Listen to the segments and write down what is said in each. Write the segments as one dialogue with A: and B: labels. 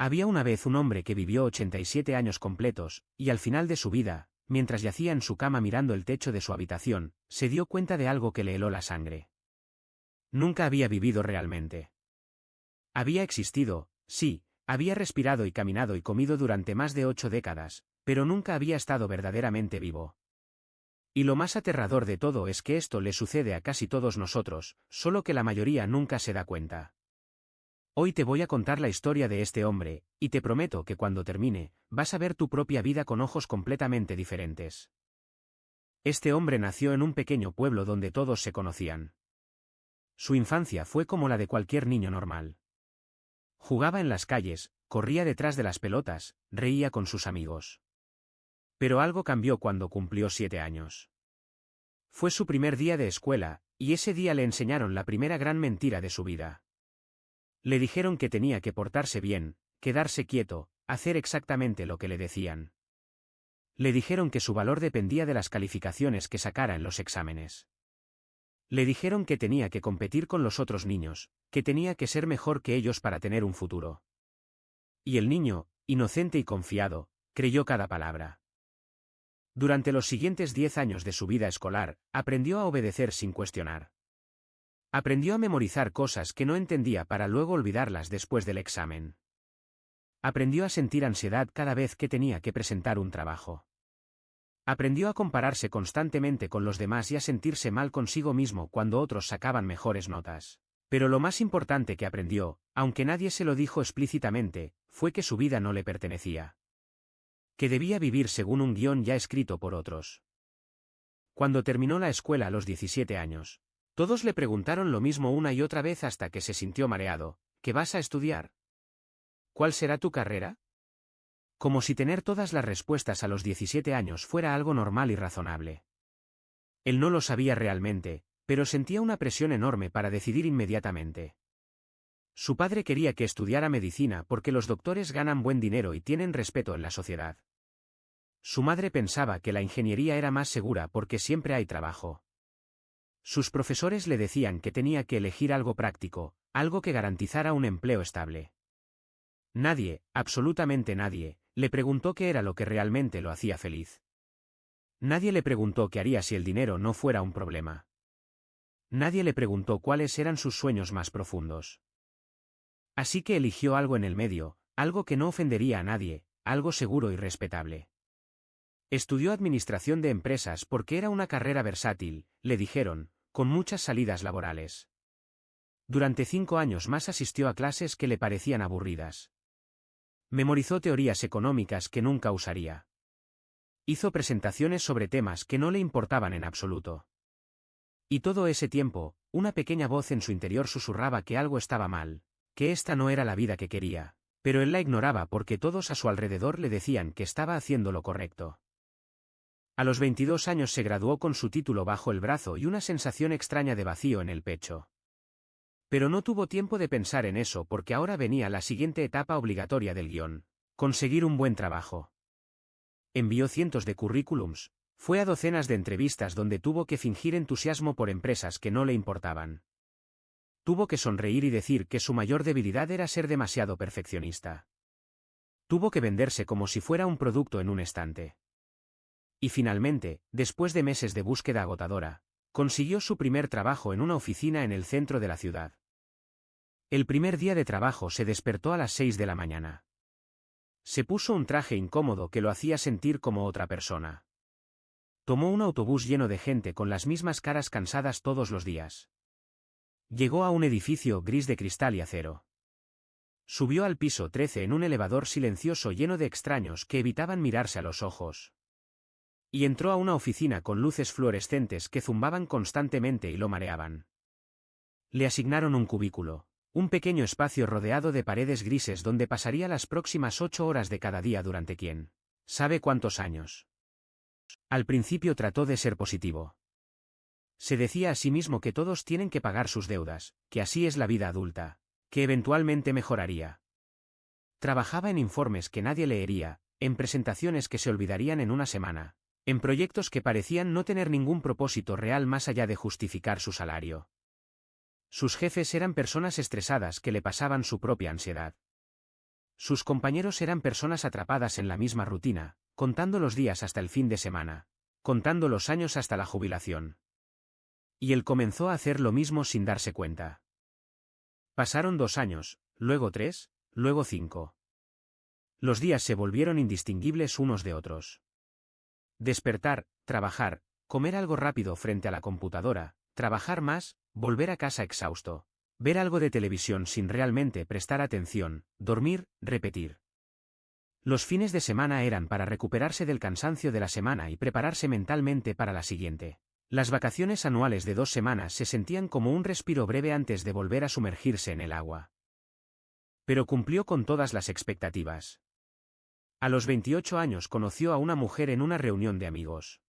A: Había una vez un hombre que vivió 87 años completos, y al final de su vida, mientras yacía en su cama mirando el techo de su habitación, se dio cuenta de algo que le heló la sangre. Nunca había vivido realmente. Había existido, sí, había respirado y caminado y comido durante más de 8 décadas, pero nunca había estado verdaderamente vivo. Y lo más aterrador de todo es que esto le sucede a casi todos nosotros, solo que la mayoría nunca se da cuenta. Hoy te voy a contar la historia de este hombre, y te prometo que cuando termine, vas a ver tu propia vida con ojos completamente diferentes. Este hombre nació en un pequeño pueblo donde todos se conocían. Su infancia fue como la de cualquier niño normal. Jugaba en las calles, corría detrás de las pelotas, reía con sus amigos. Pero algo cambió cuando cumplió 7 años. Fue su primer día de escuela, y ese día le enseñaron la primera gran mentira de su vida. Le dijeron que tenía que portarse bien, quedarse quieto, hacer exactamente lo que le decían. Le dijeron que su valor dependía de las calificaciones que sacara en los exámenes. Le dijeron que tenía que competir con los otros niños, que tenía que ser mejor que ellos para tener un futuro. Y el niño, inocente y confiado, creyó cada palabra. Durante los siguientes 10 años de su vida escolar, aprendió a obedecer sin cuestionar. Aprendió a memorizar cosas que no entendía para luego olvidarlas después del examen. Aprendió a sentir ansiedad cada vez que tenía que presentar un trabajo. Aprendió a compararse constantemente con los demás y a sentirse mal consigo mismo cuando otros sacaban mejores notas. Pero lo más importante que aprendió, aunque nadie se lo dijo explícitamente, fue que su vida no le pertenecía. Que debía vivir según un guión ya escrito por otros. Cuando terminó la escuela a los 17 años, todos le preguntaron lo mismo una y otra vez hasta que se sintió mareado. ¿Qué vas a estudiar? ¿Cuál será tu carrera? Como si tener todas las respuestas a los 17 años fuera algo normal y razonable. Él no lo sabía realmente, pero sentía una presión enorme para decidir inmediatamente. Su padre quería que estudiara medicina porque los doctores ganan buen dinero y tienen respeto en la sociedad. Su madre pensaba que la ingeniería era más segura porque siempre hay trabajo. Sus profesores le decían que tenía que elegir algo práctico, algo que garantizara un empleo estable. Nadie, absolutamente nadie, le preguntó qué era lo que realmente lo hacía feliz. Nadie le preguntó qué haría si el dinero no fuera un problema. Nadie le preguntó cuáles eran sus sueños más profundos. Así que eligió algo en el medio, algo que no ofendería a nadie, algo seguro y respetable. Estudió administración de empresas porque era una carrera versátil, le dijeron, con muchas salidas laborales. Durante 5 años más asistió a clases que le parecían aburridas. Memorizó teorías económicas que nunca usaría. Hizo presentaciones sobre temas que no le importaban en absoluto. Y todo ese tiempo, una pequeña voz en su interior susurraba que algo estaba mal, que esta no era la vida que quería, pero él la ignoraba porque todos a su alrededor le decían que estaba haciendo lo correcto. A los 22 años se graduó con su título bajo el brazo y una sensación extraña de vacío en el pecho. Pero no tuvo tiempo de pensar en eso porque ahora venía la siguiente etapa obligatoria del guión: conseguir un buen trabajo. Envió cientos de currículums, fue a docenas de entrevistas donde tuvo que fingir entusiasmo por empresas que no le importaban. Tuvo que sonreír y decir que su mayor debilidad era ser demasiado perfeccionista. Tuvo que venderse como si fuera un producto en un estante. Y finalmente, después de meses de búsqueda agotadora, consiguió su primer trabajo en una oficina en el centro de la ciudad. El primer día de trabajo se despertó a las 6 de la mañana. Se puso un traje incómodo que lo hacía sentir como otra persona. Tomó un autobús lleno de gente con las mismas caras cansadas todos los días. Llegó a un edificio gris de cristal y acero. Subió al piso 13 en un elevador silencioso lleno de extraños que evitaban mirarse a los ojos. Y entró a una oficina con luces fluorescentes que zumbaban constantemente y lo mareaban. Le asignaron un cubículo, un pequeño espacio rodeado de paredes grises donde pasaría las próximas 8 horas de cada día durante quién sabe cuántos años. Al principio trató de ser positivo. Se decía a sí mismo que todos tienen que pagar sus deudas, que así es la vida adulta, que eventualmente mejoraría. Trabajaba en informes que nadie leería, en presentaciones que se olvidarían en una semana, en proyectos que parecían no tener ningún propósito real más allá de justificar su salario. Sus jefes eran personas estresadas que le pasaban su propia ansiedad. Sus compañeros eran personas atrapadas en la misma rutina, contando los días hasta el fin de semana, contando los años hasta la jubilación. Y él comenzó a hacer lo mismo sin darse cuenta. Pasaron 2 años, luego 3, luego 5. Los días se volvieron indistinguibles unos de otros. Despertar, trabajar, comer algo rápido frente a la computadora, trabajar más, volver a casa exhausto, ver algo de televisión sin realmente prestar atención, dormir, repetir. Los fines de semana eran para recuperarse del cansancio de la semana y prepararse mentalmente para la siguiente. Las vacaciones anuales de 2 semanas se sentían como un respiro breve antes de volver a sumergirse en el agua. Pero cumplió con todas las expectativas. A los 28 años conoció a una mujer en una reunión de amigos.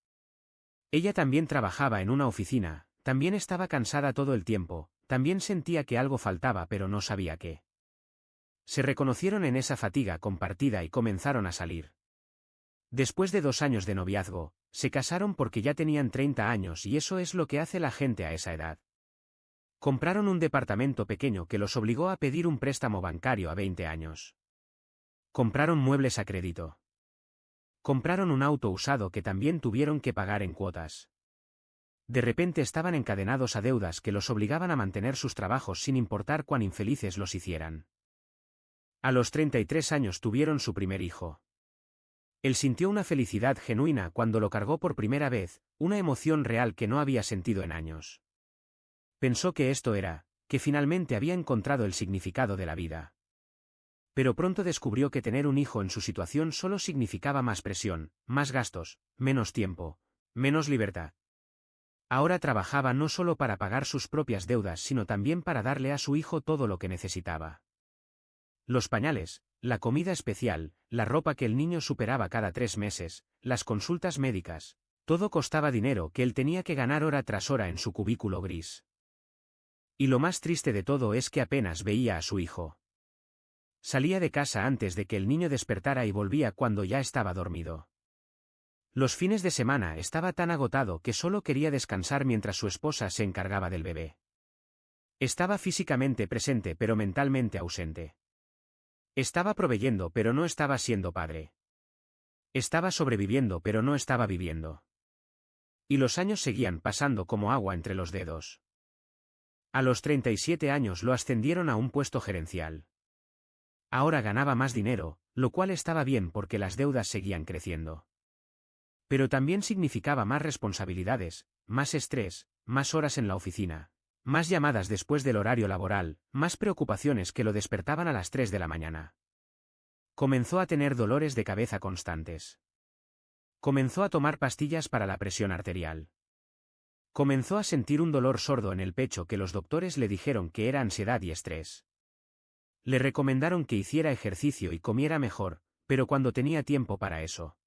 A: Ella también trabajaba en una oficina, también estaba cansada todo el tiempo, también sentía que algo faltaba pero no sabía qué. Se reconocieron en esa fatiga compartida y comenzaron a salir. Después de 2 años de noviazgo, se casaron porque ya tenían 30 años y eso es lo que hace la gente a esa edad. Compraron un departamento pequeño que los obligó a pedir un préstamo bancario a 20 años. Compraron muebles a crédito. Compraron un auto usado que también tuvieron que pagar en cuotas. De repente estaban encadenados a deudas que los obligaban a mantener sus trabajos sin importar cuán infelices los hicieran. A los 33 años tuvieron su primer hijo. Él sintió una felicidad genuina cuando lo cargó por primera vez, una emoción real que no había sentido en años. Pensó que esto era, que finalmente había encontrado el significado de la vida. Pero pronto descubrió que tener un hijo en su situación solo significaba más presión, más gastos, menos tiempo, menos libertad. Ahora trabajaba no solo para pagar sus propias deudas sino también para darle a su hijo todo lo que necesitaba. Los pañales, la comida especial, la ropa que el niño superaba cada 3 meses, las consultas médicas, todo costaba dinero que él tenía que ganar hora tras hora en su cubículo gris. Y lo más triste de todo es que apenas veía a su hijo. Salía de casa antes de que el niño despertara y volvía cuando ya estaba dormido. Los fines de semana estaba tan agotado que solo quería descansar mientras su esposa se encargaba del bebé. Estaba físicamente presente pero mentalmente ausente. Estaba proveyendo pero no estaba siendo padre. Estaba sobreviviendo pero no estaba viviendo. Y los años seguían pasando como agua entre los dedos. A los 37 años lo ascendieron a un puesto gerencial. Ahora ganaba más dinero, lo cual estaba bien porque las deudas seguían creciendo. Pero también significaba más responsabilidades, más estrés, más horas en la oficina, más llamadas después del horario laboral, más preocupaciones que lo despertaban a las 3 de la mañana. Comenzó a tener dolores de cabeza constantes. Comenzó a tomar pastillas para la presión arterial. Comenzó a sentir un dolor sordo en el pecho que los doctores le dijeron que era ansiedad y estrés. Le recomendaron que hiciera ejercicio y comiera mejor, pero cuando tenía tiempo para eso.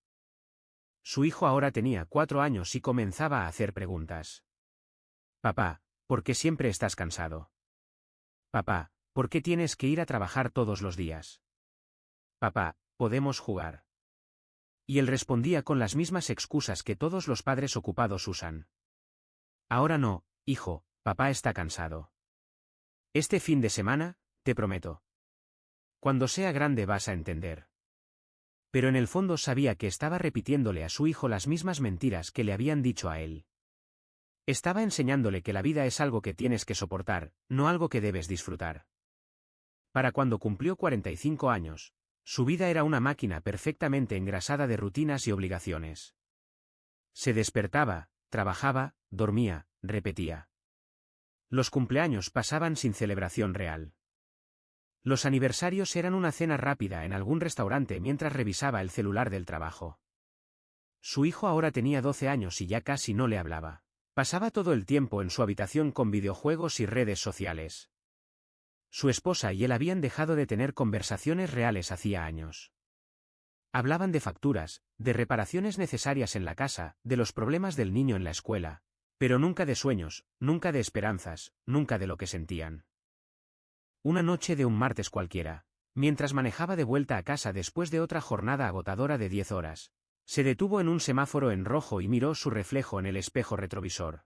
A: Su hijo ahora tenía 4 años y comenzaba a hacer preguntas. Papá, ¿por qué siempre estás cansado? Papá, ¿por qué tienes que ir a trabajar todos los días? Papá, ¿podemos jugar? Y él respondía con las mismas excusas que todos los padres ocupados usan. Ahora no, hijo, papá está cansado. Este fin de semana, te prometo. Cuando sea grande vas a entender. Pero en el fondo sabía que estaba repitiéndole a su hijo las mismas mentiras que le habían dicho a él. Estaba enseñándole que la vida es algo que tienes que soportar, no algo que debes disfrutar. Para cuando cumplió 45 años, su vida era una máquina perfectamente engrasada de rutinas y obligaciones. Se despertaba, trabajaba, dormía, repetía. Los cumpleaños pasaban sin celebración real. Los aniversarios eran una cena rápida en algún restaurante mientras revisaba el celular del trabajo. Su hijo ahora tenía 12 años y ya casi no le hablaba. Pasaba todo el tiempo en su habitación con videojuegos y redes sociales. Su esposa y él habían dejado de tener conversaciones reales hacía años. Hablaban de facturas, de reparaciones necesarias en la casa, de los problemas del niño en la escuela, pero nunca de sueños, nunca de esperanzas, nunca de lo que sentían. Una noche de un martes cualquiera, mientras manejaba de vuelta a casa después de otra jornada agotadora de 10 horas, se detuvo en un semáforo en rojo y miró su reflejo en el espejo retrovisor.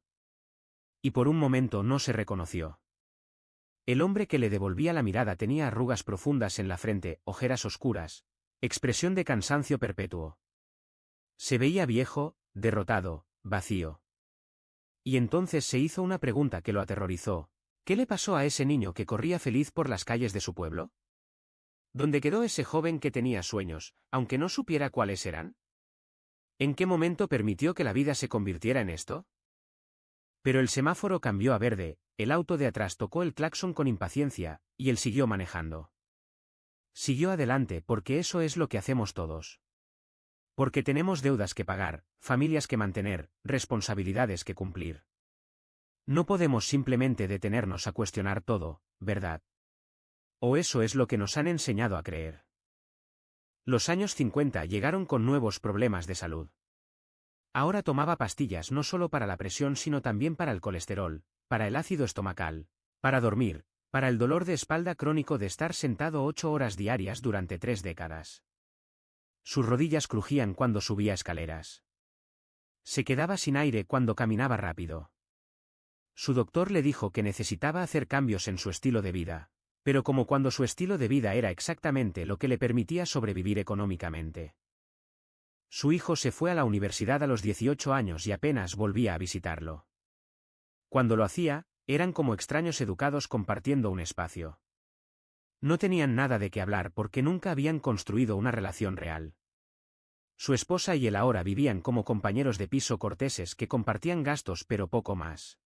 A: Y por un momento no se reconoció. El hombre que le devolvía la mirada tenía arrugas profundas en la frente, ojeras oscuras, expresión de cansancio perpetuo. Se veía viejo, derrotado, vacío. Y entonces se hizo una pregunta que lo aterrorizó. ¿Qué le pasó a ese niño que corría feliz por las calles de su pueblo? ¿Dónde quedó ese joven que tenía sueños, aunque no supiera cuáles eran? ¿En qué momento permitió que la vida se convirtiera en esto? Pero el semáforo cambió a verde, el auto de atrás tocó el claxon con impaciencia, y él siguió manejando. Siguió adelante porque eso es lo que hacemos todos. Porque tenemos deudas que pagar, familias que mantener, responsabilidades que cumplir. No podemos simplemente detenernos a cuestionar todo, ¿verdad? O eso es lo que nos han enseñado a creer. Los años 50 llegaron con nuevos problemas de salud. Ahora tomaba pastillas no solo para la presión sino también para el colesterol, para el ácido estomacal, para dormir, para el dolor de espalda crónico de estar sentado 8 horas diarias durante 3 décadas. Sus rodillas crujían cuando subía escaleras. Se quedaba sin aire cuando caminaba rápido. Su doctor le dijo que necesitaba hacer cambios en su estilo de vida, pero como cuando su estilo de vida era exactamente lo que le permitía sobrevivir económicamente. Su hijo se fue a la universidad a los 18 años y apenas volvía a visitarlo. Cuando lo hacía, eran como extraños educados compartiendo un espacio. No tenían nada de qué hablar porque nunca habían construido una relación real. Su esposa y él ahora vivían como compañeros de piso corteses que compartían gastos pero poco más.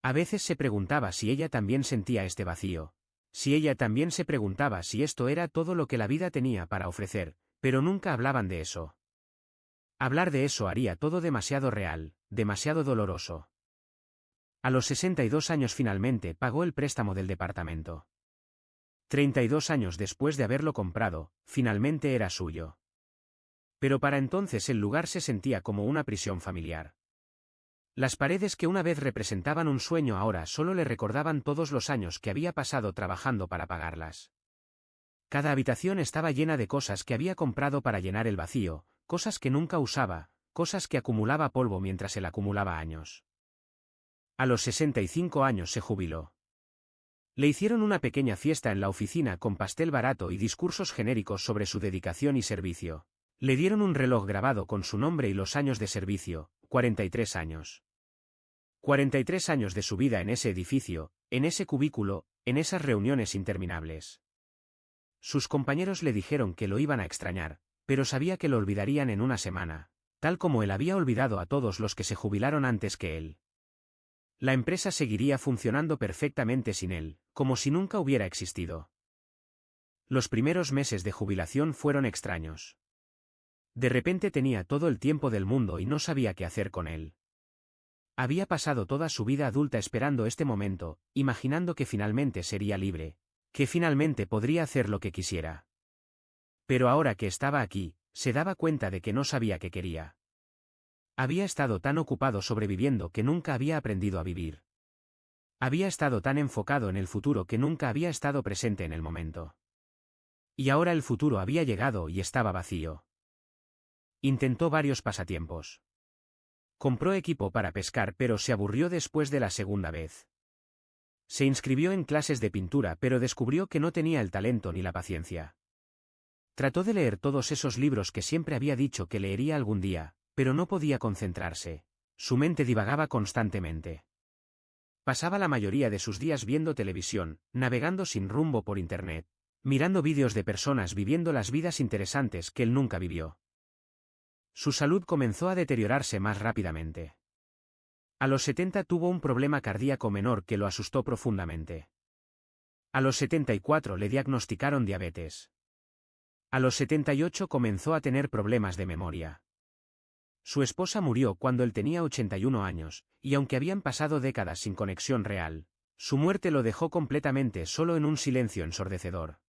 A: A veces se preguntaba si ella también sentía este vacío, si ella también se preguntaba si esto era todo lo que la vida tenía para ofrecer, pero nunca hablaban de eso. Hablar de eso haría todo demasiado real, demasiado doloroso. A los 62 años finalmente pagó el préstamo del departamento. 32 años después de haberlo comprado, finalmente era suyo. Pero para entonces el lugar se sentía como una prisión familiar. Las paredes que una vez representaban un sueño ahora solo le recordaban todos los años que había pasado trabajando para pagarlas. Cada habitación estaba llena de cosas que había comprado para llenar el vacío, cosas que nunca usaba, cosas que acumulaba polvo mientras él acumulaba años. A los 65 años se jubiló. Le hicieron una pequeña fiesta en la oficina con pastel barato y discursos genéricos sobre su dedicación y servicio. Le dieron un reloj grabado con su nombre y los años de servicio, 43 años. 43 años de su vida en ese edificio, en ese cubículo, en esas reuniones interminables. Sus compañeros le dijeron que lo iban a extrañar, pero sabía que lo olvidarían en una semana, tal como él había olvidado a todos los que se jubilaron antes que él. La empresa seguiría funcionando perfectamente sin él, como si nunca hubiera existido. Los primeros meses de jubilación fueron extraños. De repente tenía todo el tiempo del mundo y no sabía qué hacer con él. Había pasado toda su vida adulta esperando este momento, imaginando que finalmente sería libre, que finalmente podría hacer lo que quisiera. Pero ahora que estaba aquí, se daba cuenta de que no sabía qué quería. Había estado tan ocupado sobreviviendo que nunca había aprendido a vivir. Había estado tan enfocado en el futuro que nunca había estado presente en el momento. Y ahora el futuro había llegado y estaba vacío. Intentó varios pasatiempos. Compró equipo para pescar pero se aburrió después de la segunda vez. Se inscribió en clases de pintura pero descubrió que no tenía el talento ni la paciencia. Trató de leer todos esos libros que siempre había dicho que leería algún día, pero no podía concentrarse. Su mente divagaba constantemente. Pasaba la mayoría de sus días viendo televisión, navegando sin rumbo por internet, mirando vídeos de personas viviendo las vidas interesantes que él nunca vivió. Su salud comenzó a deteriorarse más rápidamente. A los 70 tuvo un problema cardíaco menor que lo asustó profundamente. A los 74 le diagnosticaron diabetes. A los 78 comenzó a tener problemas de memoria. Su esposa murió cuando él tenía 81 años, y aunque habían pasado décadas sin conexión real, su muerte lo dejó completamente solo en un silencio ensordecedor.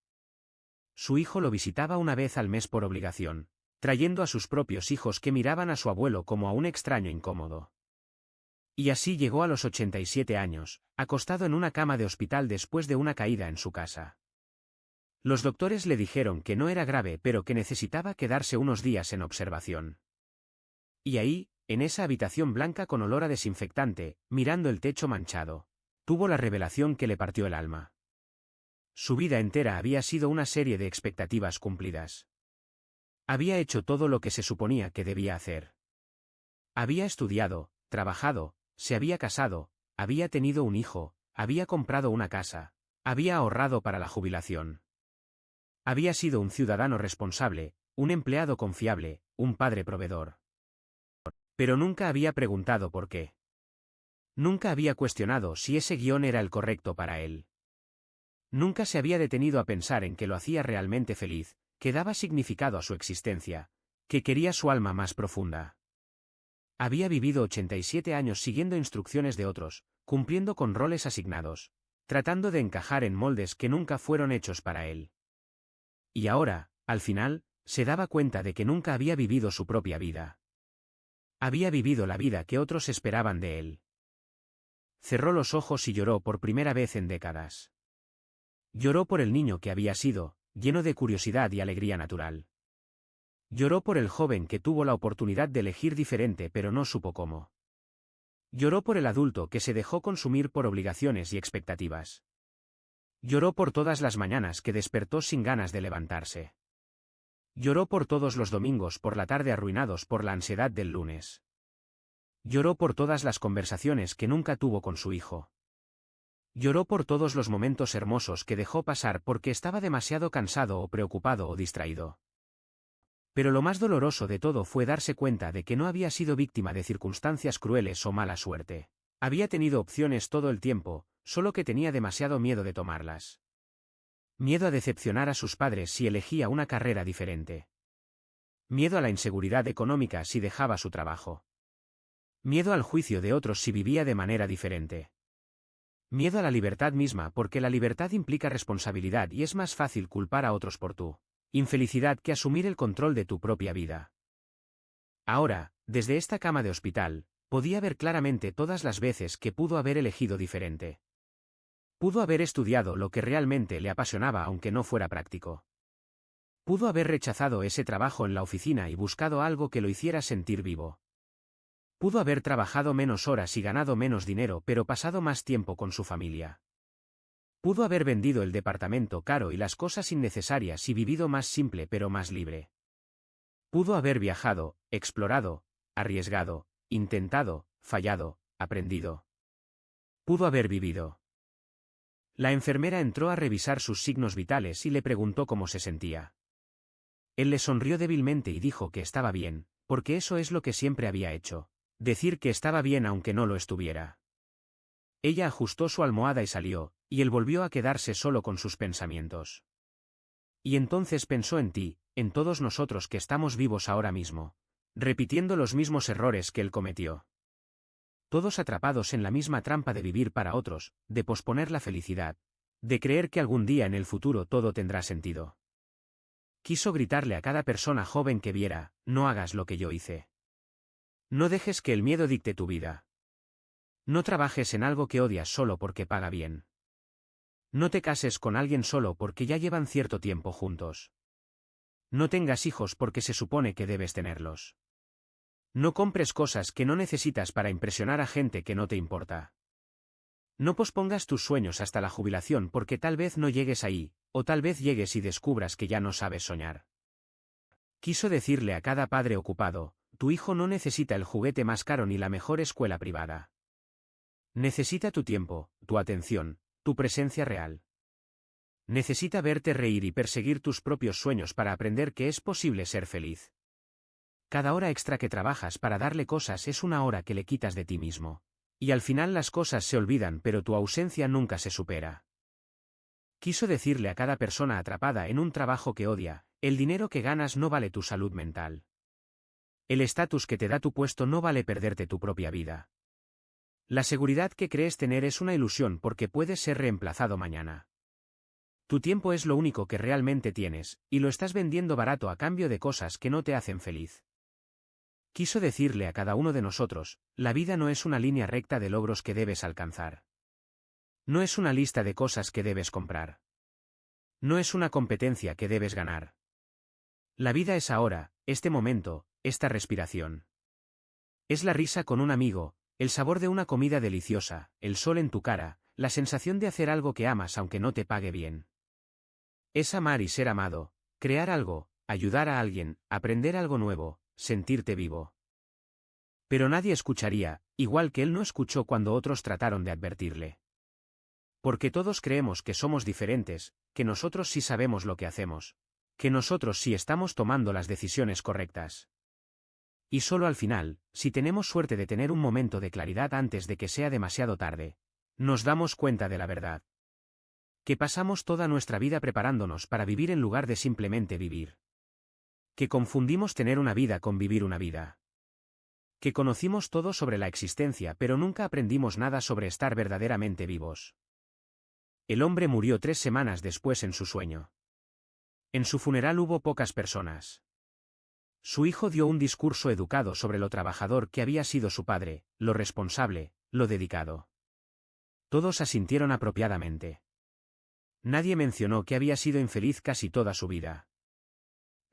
A: Su hijo lo visitaba una vez al mes por obligación, trayendo a sus propios hijos que miraban a su abuelo como a un extraño incómodo. Y así llegó a los 87 años, acostado en una cama de hospital después de una caída en su casa. Los doctores le dijeron que no era grave pero que necesitaba quedarse unos días en observación. Y ahí, en esa habitación blanca con olor a desinfectante, mirando el techo manchado, tuvo la revelación que le partió el alma. Su vida entera había sido una serie de expectativas cumplidas. Había hecho todo lo que se suponía que debía hacer. Había estudiado, trabajado, se había casado, había tenido un hijo, había comprado una casa, había ahorrado para la jubilación. Había sido un ciudadano responsable, un empleado confiable, un padre proveedor. Pero nunca había preguntado por qué. Nunca había cuestionado si ese guión era el correcto para él. Nunca se había detenido a pensar en que lo hacía realmente feliz, que daba significado a su existencia, que quería su alma más profunda. Había vivido 87 años siguiendo instrucciones de otros, cumpliendo con roles asignados, tratando de encajar en moldes que nunca fueron hechos para él. Y ahora, al final, se daba cuenta de que nunca había vivido su propia vida. Había vivido la vida que otros esperaban de él. Cerró los ojos y lloró por primera vez en décadas. Lloró por el niño que había sido, lleno de curiosidad y alegría natural. Lloró por el joven que tuvo la oportunidad de elegir diferente pero no supo cómo. Lloró por el adulto que se dejó consumir por obligaciones y expectativas. Lloró por todas las mañanas que despertó sin ganas de levantarse. Lloró por todos los domingos por la tarde arruinados por la ansiedad del lunes. Lloró por todas las conversaciones que nunca tuvo con su hijo. Lloró por todos los momentos hermosos que dejó pasar porque estaba demasiado cansado o preocupado o distraído. Pero lo más doloroso de todo fue darse cuenta de que no había sido víctima de circunstancias crueles o mala suerte. Había tenido opciones todo el tiempo, solo que tenía demasiado miedo de tomarlas. Miedo a decepcionar a sus padres si elegía una carrera diferente. Miedo a la inseguridad económica si dejaba su trabajo. Miedo al juicio de otros si vivía de manera diferente. Miedo a la libertad misma porque la libertad implica responsabilidad y es más fácil culpar a otros por tu infelicidad que asumir el control de tu propia vida. Ahora, desde esta cama de hospital, podía ver claramente todas las veces que pudo haber elegido diferente. Pudo haber estudiado lo que realmente le apasionaba aunque no fuera práctico. Pudo haber rechazado ese trabajo en la oficina y buscado algo que lo hiciera sentir vivo. Pudo haber trabajado menos horas y ganado menos dinero pero pasado más tiempo con su familia. Pudo haber vendido el departamento caro y las cosas innecesarias y vivido más simple pero más libre. Pudo haber viajado, explorado, arriesgado, intentado, fallado, aprendido. Pudo haber vivido. La enfermera entró a revisar sus signos vitales y le preguntó cómo se sentía. Él le sonrió débilmente y dijo que estaba bien, porque eso es lo que siempre había hecho, decir que estaba bien aunque no lo estuviera. Ella ajustó su almohada y salió, y él volvió a quedarse solo con sus pensamientos. Y entonces pensó en ti, en todos nosotros que estamos vivos ahora mismo, repitiendo los mismos errores que él cometió. Todos atrapados en la misma trampa de vivir para otros, de posponer la felicidad, de creer que algún día en el futuro todo tendrá sentido. Quiso gritarle a cada persona joven que viera, no hagas lo que yo hice. No dejes que el miedo dicte tu vida. No trabajes en algo que odias solo porque paga bien. No te cases con alguien solo porque ya llevan cierto tiempo juntos. No tengas hijos porque se supone que debes tenerlos. No compres cosas que no necesitas para impresionar a gente que no te importa. No pospongas tus sueños hasta la jubilación porque tal vez no llegues ahí, o tal vez llegues y descubras que ya no sabes soñar. Quiso decirle a cada padre ocupado, tu hijo no necesita el juguete más caro ni la mejor escuela privada. Necesita tu tiempo, tu atención, tu presencia real. Necesita verte reír y perseguir tus propios sueños para aprender que es posible ser feliz. Cada hora extra que trabajas para darle cosas es una hora que le quitas de ti mismo. Y al final las cosas se olvidan pero tu ausencia nunca se supera. Quiso decirle a cada persona atrapada en un trabajo que odia, el dinero que ganas no vale tu salud mental. El estatus que te da tu puesto no vale perderte tu propia vida. La seguridad que crees tener es una ilusión porque puedes ser reemplazado mañana. Tu tiempo es lo único que realmente tienes, y lo estás vendiendo barato a cambio de cosas que no te hacen feliz. Quiso decirle a cada uno de nosotros, la vida no es una línea recta de logros que debes alcanzar. No es una lista de cosas que debes comprar. No es una competencia que debes ganar. La vida es ahora, este momento, esta respiración. Es la risa con un amigo, el sabor de una comida deliciosa, el sol en tu cara, La sensación de hacer algo que amas aunque no te pague bien. Es amar y ser amado, crear algo, ayudar a alguien, aprender algo nuevo, sentirte vivo. Pero nadie escucharía, igual que él no escuchó cuando otros trataron de advertirle. Porque todos creemos que somos diferentes, que nosotros sí sabemos lo que hacemos, que nosotros sí estamos tomando las decisiones correctas. Y solo al final, si tenemos suerte de tener un momento de claridad antes de que sea demasiado tarde, nos damos cuenta de la verdad. Que pasamos toda nuestra vida preparándonos para vivir en lugar de simplemente vivir. Que confundimos tener una vida con vivir una vida. Que conocimos todo sobre la existencia pero nunca aprendimos nada sobre estar verdaderamente vivos. El hombre murió 3 semanas después en su sueño. En su funeral hubo pocas personas. Su hijo dio un discurso educado sobre lo trabajador que había sido su padre, lo responsable, lo dedicado. Todos asintieron apropiadamente. Nadie mencionó que había sido infeliz casi toda su vida.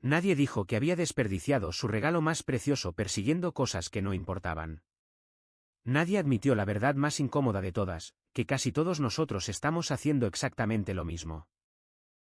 A: Nadie dijo que había desperdiciado su regalo más precioso persiguiendo cosas que no importaban. Nadie admitió la verdad más incómoda de todas, que casi todos nosotros estamos haciendo exactamente lo mismo.